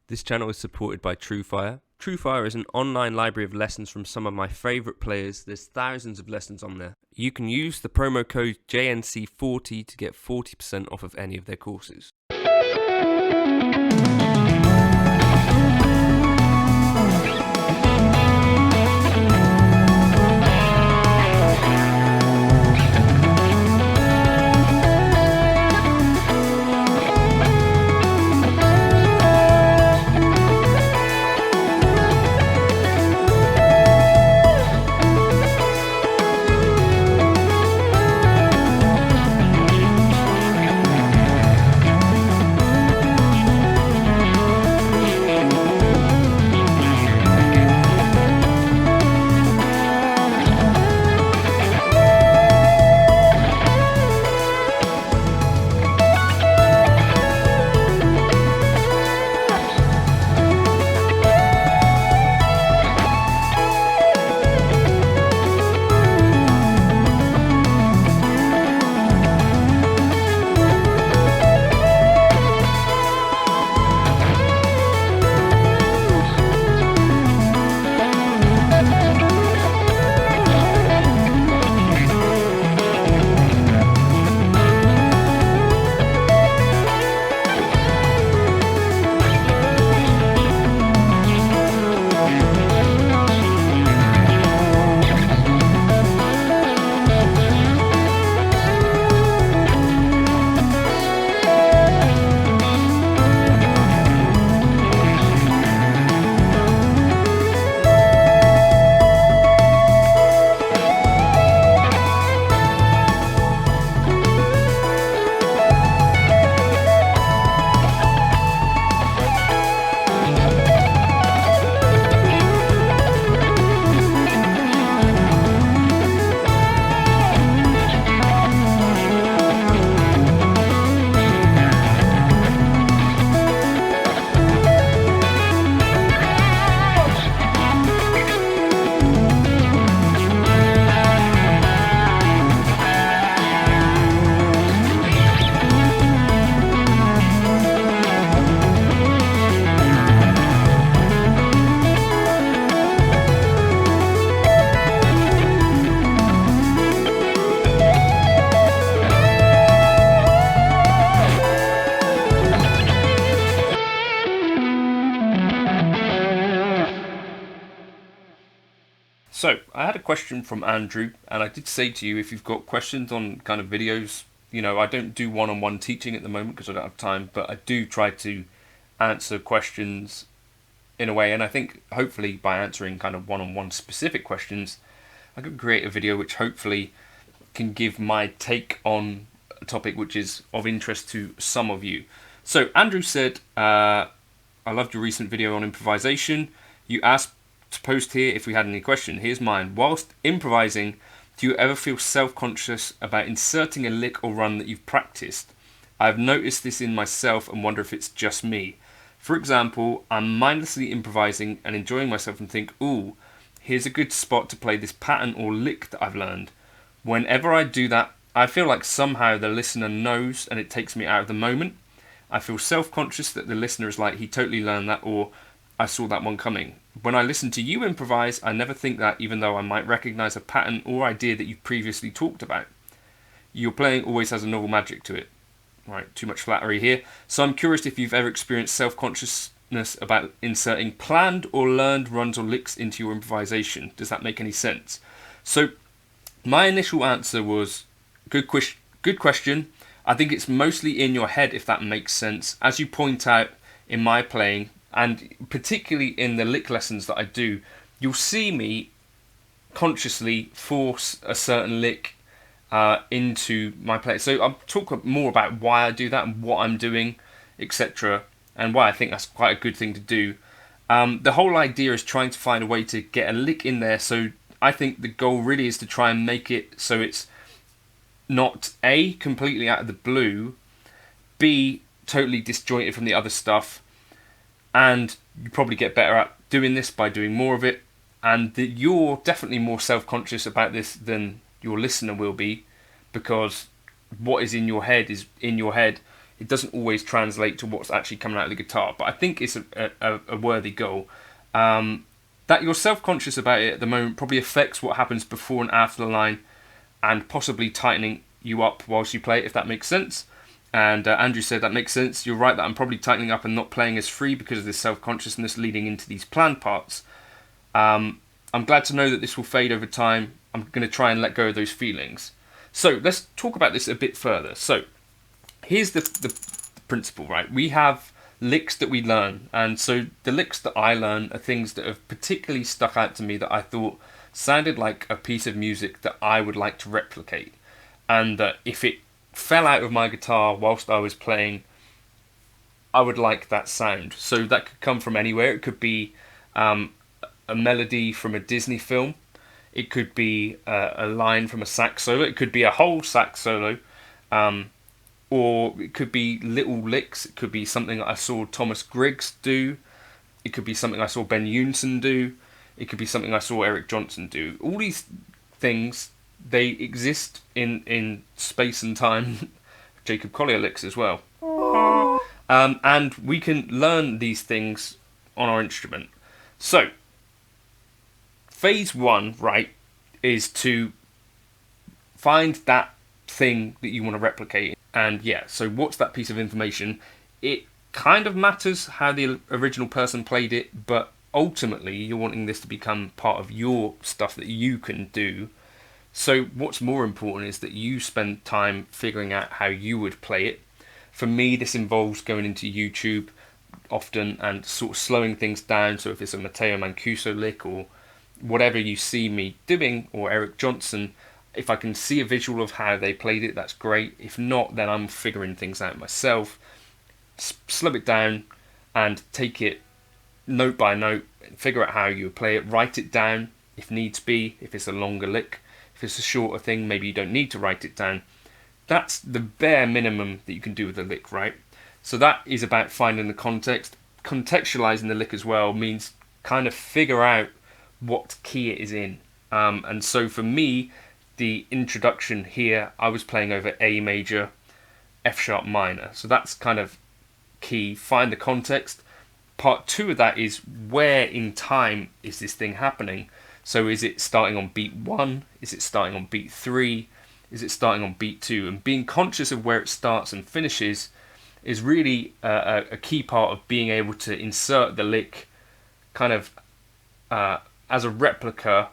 This channel is supported by TrueFire. TrueFire is an online library of lessons from some of my favourite players. There's thousands of lessons on there. You can use the promo code JNC40 to get 40% off of any of their courses. So, I had a question from Andrew, and I did say to you, if you've got questions on kind of videos, I don't do one-on-one teaching at the moment because I don't have time, but I do try to answer questions in a way, and I think hopefully by answering kind of one-on-one specific questions, I could create a video which hopefully can give my take on a topic which is of interest to some of you. So, Andrew said, I loved your recent video on improvisation. You asked to post here if we had any question. Here's mine. Whilst improvising, do you ever feel self-conscious about inserting a lick or run that you've practiced? I've noticed this in myself and wonder if it's just me. For example, I'm mindlessly improvising and enjoying myself and think, ooh, here's a good spot to play this pattern or lick that I've learned. Whenever I do that, I feel like somehow the listener knows and it takes me out of the moment. I feel self-conscious that the listener is like, he totally learned that, or I saw that one coming. When I listen to you improvise, I never think that, even though I might recognise a pattern or idea that you've previously talked about. Your playing always has a novel magic to it. Right, too much flattery here. So I'm curious if you've ever experienced self-consciousness about inserting planned or learned runs or licks into your improvisation. Does that make any sense? So my initial answer was, good question. I think it's mostly in your head, if that makes sense. As you point out in my playing, and particularly in the lick lessons that I do, you'll see me consciously force a certain lick into my play. So I'll talk more about why I do that and what I'm doing, etc., and why I think that's quite a good thing to do. The whole idea is trying to find a way to get a lick in there. So I think the goal really is to try and make it so it's not A, completely out of the blue, B, totally disjointed from the other stuff, and you probably get better at doing this by doing more of it, and that you're definitely more self-conscious about this than your listener will be, because what is in your head is in your head. it doesn't always translate to what's actually coming out of the guitar. But I think it's a worthy goal. That you're self-conscious about it at the moment probably affects what happens before and after the line, and possibly tightening you up whilst you play it, if that makes sense. And Andrew said that makes sense. You're right that I'm probably tightening up and not playing as free because of this self-consciousness leading into these planned parts. I'm glad to know that this will fade over time. I'm going to try and let go of those feelings. So let's talk about this a bit further. So here's the principle, right? We have licks that we learn, and so the licks that I learn are things that have particularly stuck out to me that I thought sounded like a piece of music that I would like to replicate, and that if it fell out of my guitar whilst I was playing, I would like that sound. So that could come from anywhere. It could be a melody from a Disney film. It could be a line from a sax solo. It could be a whole sax solo. Or it could be little licks. It could be something I saw Thomas Griggs do. It could be something I saw Ben Unson do. It could be something I saw Eric Johnson do. All these things, they exist in space and time. Jacob Collier licks as well. And we can learn these things on our instrument. So, phase one, right, is to find that thing that you want to replicate. And yeah, so what's that piece of information? It kind of matters how the original person played it, but ultimately you're wanting this to become part of your stuff that you can do. So what's more important is that you spend time figuring out how you would play it. For me, this involves going into YouTube often and sort of slowing things down. So if it's a Matteo Mancuso lick or whatever you see me doing, or Eric Johnson, if I can see a visual of how they played it, that's great. If not, then I'm figuring things out myself. Slow it down and take it note by note, figure out how you would play it, write it down if needs be, if it's a longer lick. If it's a shorter thing, maybe you don't need to write it down. That's the bare minimum that you can do with a lick, right? So that is about finding the context. Contextualizing the lick as well means kind of figure out what key it is in. And so for me, the introduction here, I was playing over A major, F sharp minor. So that's kind of key. Find the context. Part two of that is where in time is this thing happening? So is it starting on beat 1? Is it starting on beat 3? Is it starting on beat 2? And being conscious of where it starts and finishes is really a key part of being able to insert the lick kind of as a replica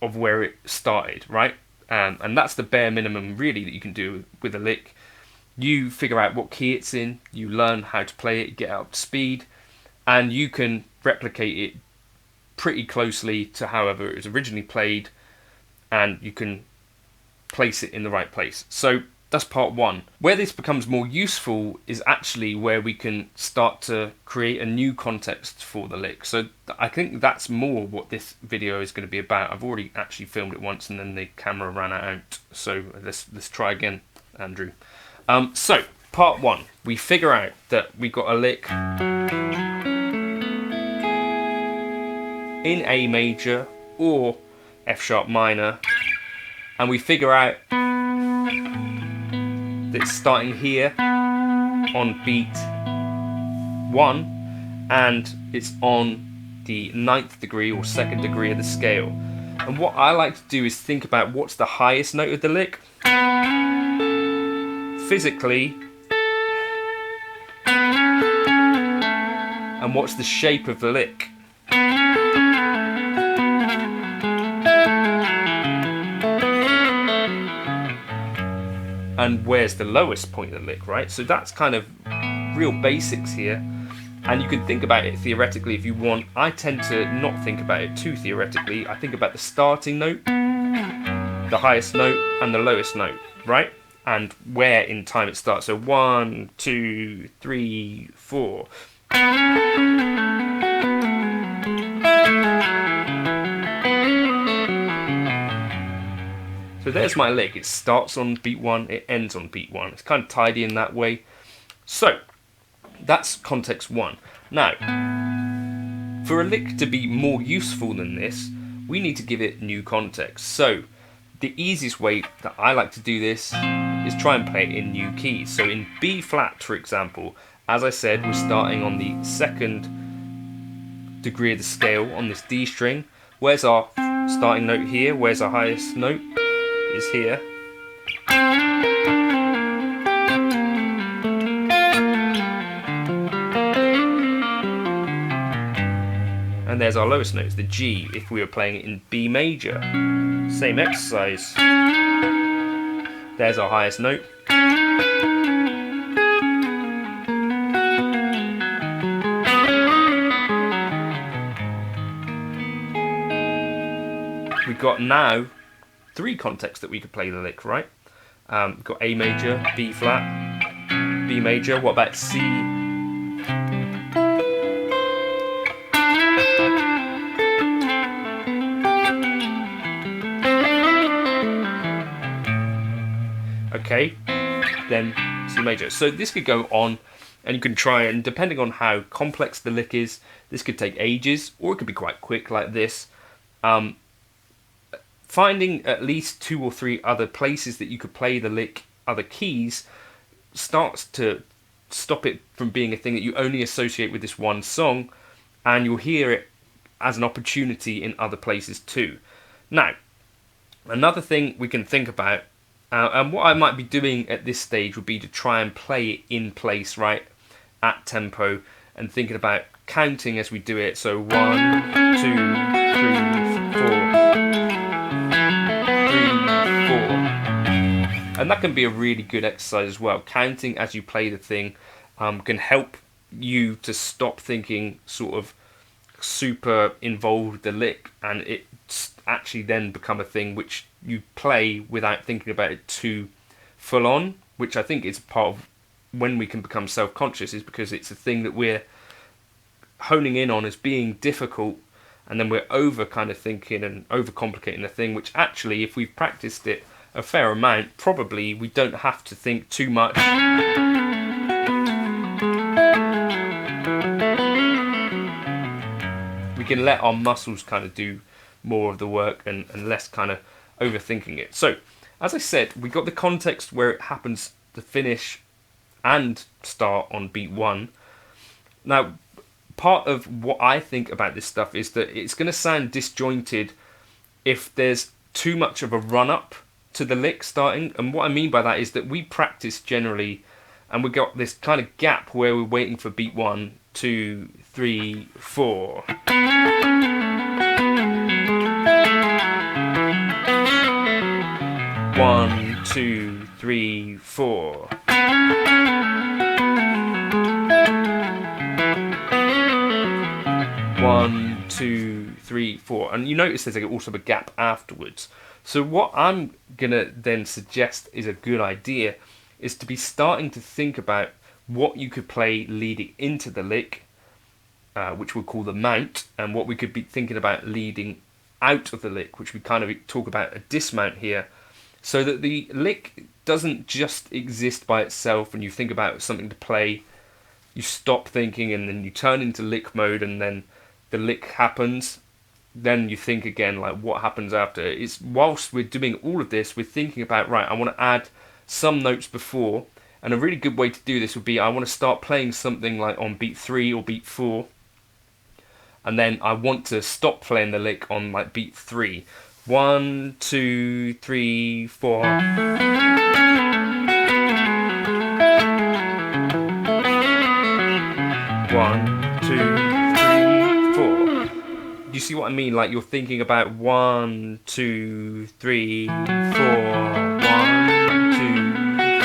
of where it started, right? And that's the bare minimum really that you can do with a lick. You figure out what key it's in, you learn how to play it, get up to speed, and you can replicate it pretty closely to however it was originally played, and you can place it in the right place. So that's part one. Where this becomes more useful is actually where we can start to create a new context for the lick. So I think that's more what this video is going to be about. I've already actually filmed it once and then the camera ran out. So let's try again, Andrew. So part one, we figure out that we got a lick in A major or F sharp minor, and we figure out that it's starting here on beat 1 and it's on the 9th degree or 2nd degree of the scale. And what I like to do is think about what's the highest note of the lick physically, and what's the shape of the lick. And where's the lowest point of the lick, right? So that's kind of real basics here. And you can think about it theoretically if you want. I tend to not think about it too theoretically. I think about the starting note, the highest note, and the lowest note, right? And where in time it starts. So 1, 2, 3, 4. So there's my lick. It starts on beat 1, it ends on beat 1. It's kind of tidy in that way. So that's context 1. Now, for a lick to be more useful than this, we need to give it new context. So the easiest way that I like to do this is try and play it in new keys. So in B flat, for example, as I said, we're starting on the second degree of the scale on this D string. Where's our starting note here? Where's our highest note? Is here. And there's our lowest note, it's the G, if we were playing it in B major. Same exercise. There's our highest note. We've got now 3 contexts that we could play the lick, right? We've got A major, B flat, B major. What about C? Okay, then C major. So this could go on, and you can try, and depending on how complex the lick is, this could take ages, or it could be quite quick like this. Finding at least 2 or 3 other places that you could play the lick, other keys, starts to stop it from being a thing that you only associate with this one song, and you'll hear it as an opportunity in other places too. Now, another thing we can think about, and what I might be doing at this stage would be to try and play it in place, right, at tempo, and thinking about counting as we do it. So 1, 2, 3, 4. And that can be a really good exercise as well. Counting as you play the thing can help you to stop thinking sort of super involved with the lick, and it actually then become a thing which you play without thinking about it too full on, which I think is part of when we can become self-conscious, is because it's a thing that we're honing in on as being difficult, and then we're over kind of thinking and over complicating the thing, which actually, if we've practiced it a fair amount, probably we don't have to think too much. We can let our muscles kind of do more of the work and less kind of overthinking it. So, as I said, we got the context where it happens to finish and start on beat 1. Now, part of what I think about this stuff is that it's going to sound disjointed if there's too much of a run-up to the lick starting, and what I mean by that is that we practice generally, and we got this kind of gap where we're waiting for beat 1, 2, 3, 4. 1, 2, 3, 4. One, 2, 3, 4, and you notice there's also a gap afterwards. So what I'm gonna then suggest is a good idea is to be starting to think about what you could play leading into the lick, which we'll call the mount, and what we could be thinking about leading out of the lick, which we kind of talk about a dismount here, so that the lick doesn't just exist by itself and you think about something to play, you stop thinking and then you turn into lick mode, and then the lick happens, then you think again, like, what happens after? It's whilst we're doing all of this, we're thinking about, right, I want to add some notes before, and a really good way to do this would be I want to start playing something like on beat 3 or beat 4, and then I want to stop playing the lick on like beat 3. 1, 2, 3, 4. 1, 2, 3, 4. You see what I mean? Like, you're thinking about 1, 2, 3, 4. 1, 2, 3,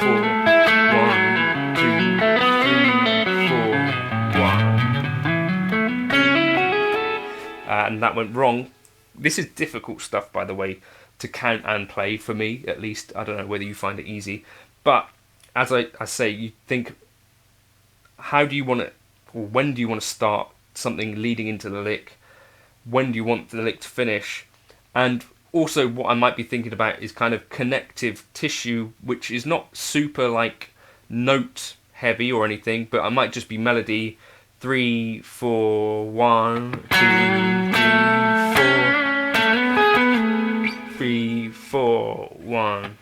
4. 1, 2, 3, 4. 1, 3. And that went wrong. This is difficult stuff, by the way, to count and play, for me at least. I don't know whether you find it easy, but as I say, you think, how do you want to, or when do you want to start something leading into the lick? When do you want the lick to finish? And also what I might be thinking about is kind of connective tissue, which is not super like note heavy or anything, but I might just be melody. 3, 4, 1, 2, 3, 4. 3, 4, 1.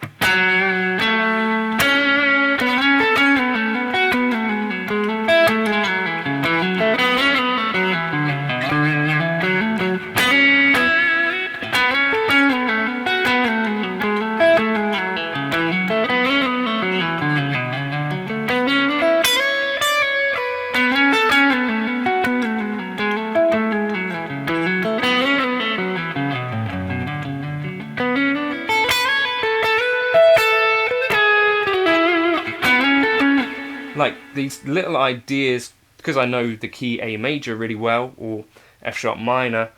Like these little ideas, because I know the key A major really well, or F sharp minor,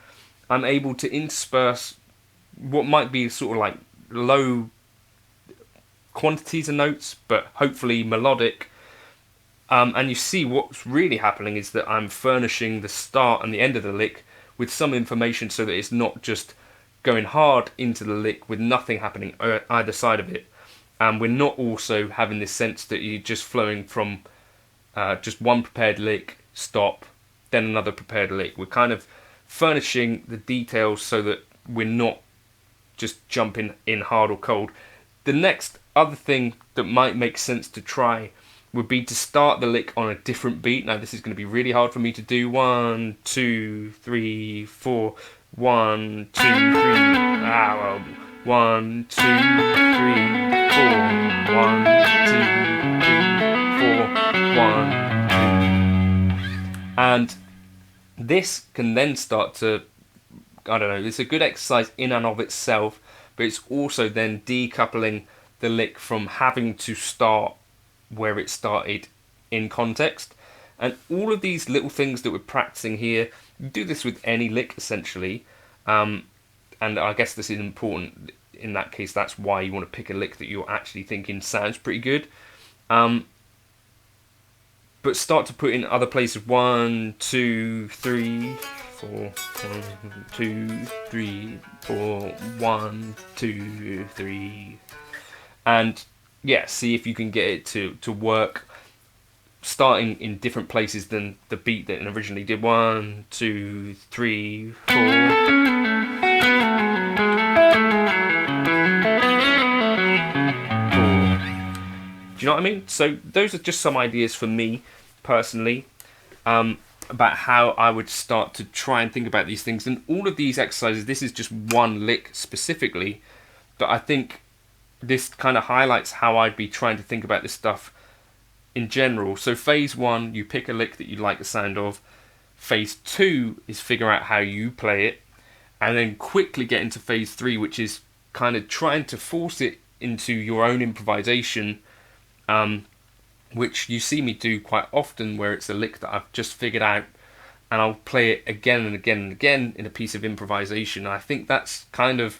I'm able to intersperse what might be sort of like low quantities of notes, but hopefully melodic. And you see what's really happening is that I'm furnishing the start and the end of the lick with some information so that it's not just going hard into the lick with nothing happening either side of it. And we're not also having this sense that you're just flowing from just one prepared lick, stop, then another prepared lick. We're kind of furnishing the details so that we're not just jumping in hard or cold. The next other thing that might make sense to try would be to start the lick on a different beat. Now this is going to be really hard for me to do. 1, 2, 3, 4. 1, 2, 3. 1, 2, 3, 4. 1, 2, 3, 4. 1, 2. And this can then start to, I don't know, it's a good exercise in and of itself, but it's also then decoupling the lick from having to start where it started in context. And all of these little things that we're practicing here, you do this with any lick essentially, and I guess this is important in that case. That's why you want to pick a lick that you're actually thinking sounds pretty good, but start to put in other places. 1, 2, 3, 4. 1, 2, 3, 4. 1, 2, 3. And yeah, see if you can get it to work, starting in different places than the beat that it originally did. 1, 2, 3, 4. Do you know what I mean? So those are just some ideas for me personally, about how I would start to try and think about these things. And all of these exercises, this is just one lick specifically, but I think this kind of highlights how I'd be trying to think about this stuff in general. So phase 1, you pick a lick that you like the sound of. Phase 2 is figure out how you play it, and then quickly get into phase 3, which is kind of trying to force it into your own improvisation, which you see me do quite often, where it's a lick that I've just figured out and I'll play it again and again and again in a piece of improvisation. And I think that's kind of,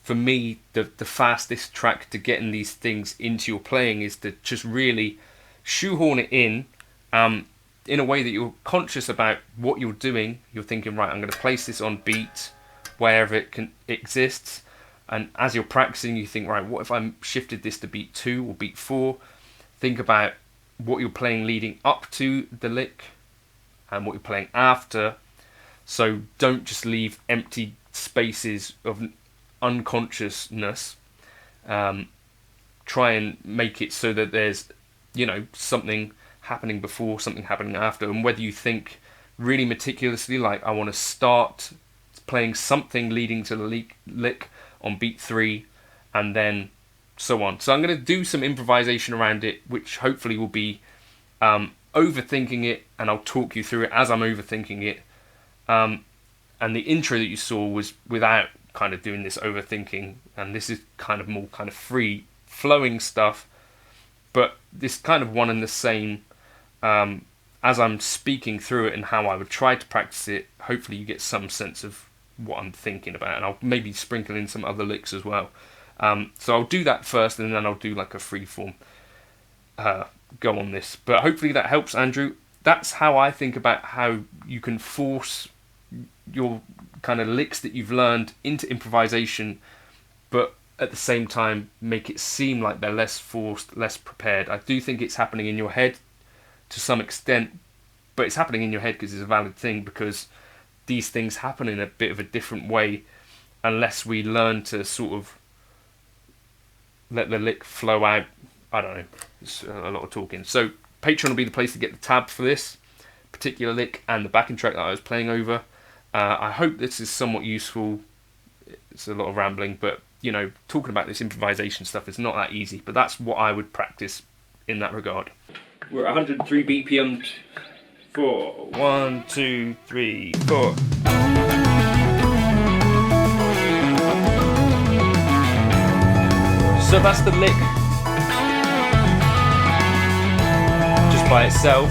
for me, the fastest track to getting these things into your playing, is to just really shoehorn it in a way that you're conscious about what you're doing. You're thinking, right, I'm going to place this on beat wherever it exists. And as you're practicing, you think, right, what if I shifted this to beat 2 or beat 4? Think about what you're playing leading up to the lick and what you're playing after. So don't just leave empty spaces of unconsciousness. Try and make it so that there's, something happening before, something happening after. And whether you think really meticulously, like I want to start playing something leading to the lick on beat 3 and then so on. So I'm going to do some improvisation around it, which hopefully will be overthinking it, and I'll talk you through it as I'm overthinking it. And the intro that you saw was without kind of doing this overthinking, and this is kind of more kind of free flowing stuff, but this kind of one and the same. As I'm speaking through it and how I would try to practice it, hopefully you get some sense of what I'm thinking about, and I'll maybe sprinkle in some other licks as well. So I'll do that first, and then I'll do like a freeform go on this. But hopefully that helps, Andrew. That's how I think about how you can force your kind of licks that you've learned into improvisation, but at the same time make it seem like they're less forced, less prepared. I do think it's happening in your head to some extent, but it's happening in your head because it's a valid thing, because these things happen in a bit of a different way unless we learn to sort of let the lick flow out. I don't know. It's a lot of talking. So Patreon will be the place to get the tab for this particular lick and the backing track that I was playing over. I hope this is somewhat useful. It's a lot of rambling, but you know, talking about this improvisation stuff is not that easy. But that's what I would practice in that regard. We're at 103 BPM for 1, 2, 3, 4. So that's the lick just by itself.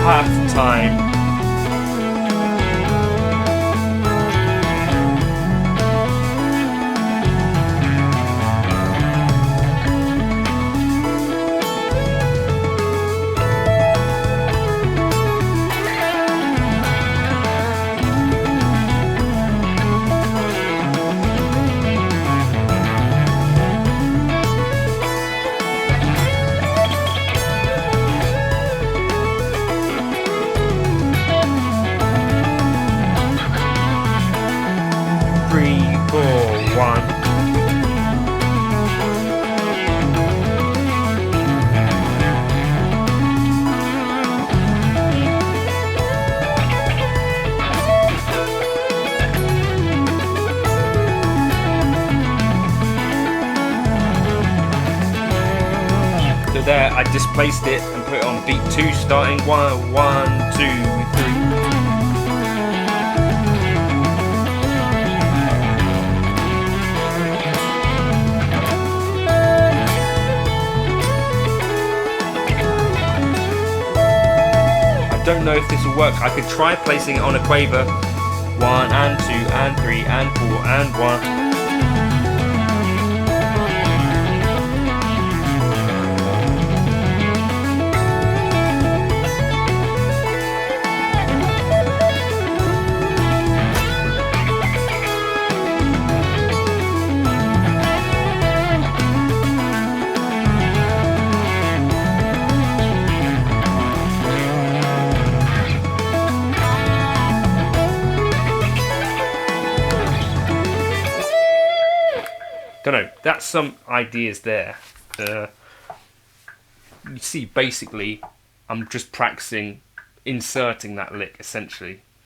Half time. There, I displaced it and put it on beat 2, starting 1, 1, 2, 3. I don't know if this will work. I could try placing it on a quaver. 1 and 2 and 3 and 4 and 1. Don't know, that's some ideas there. You see, basically, I'm just practicing inserting that lick, essentially.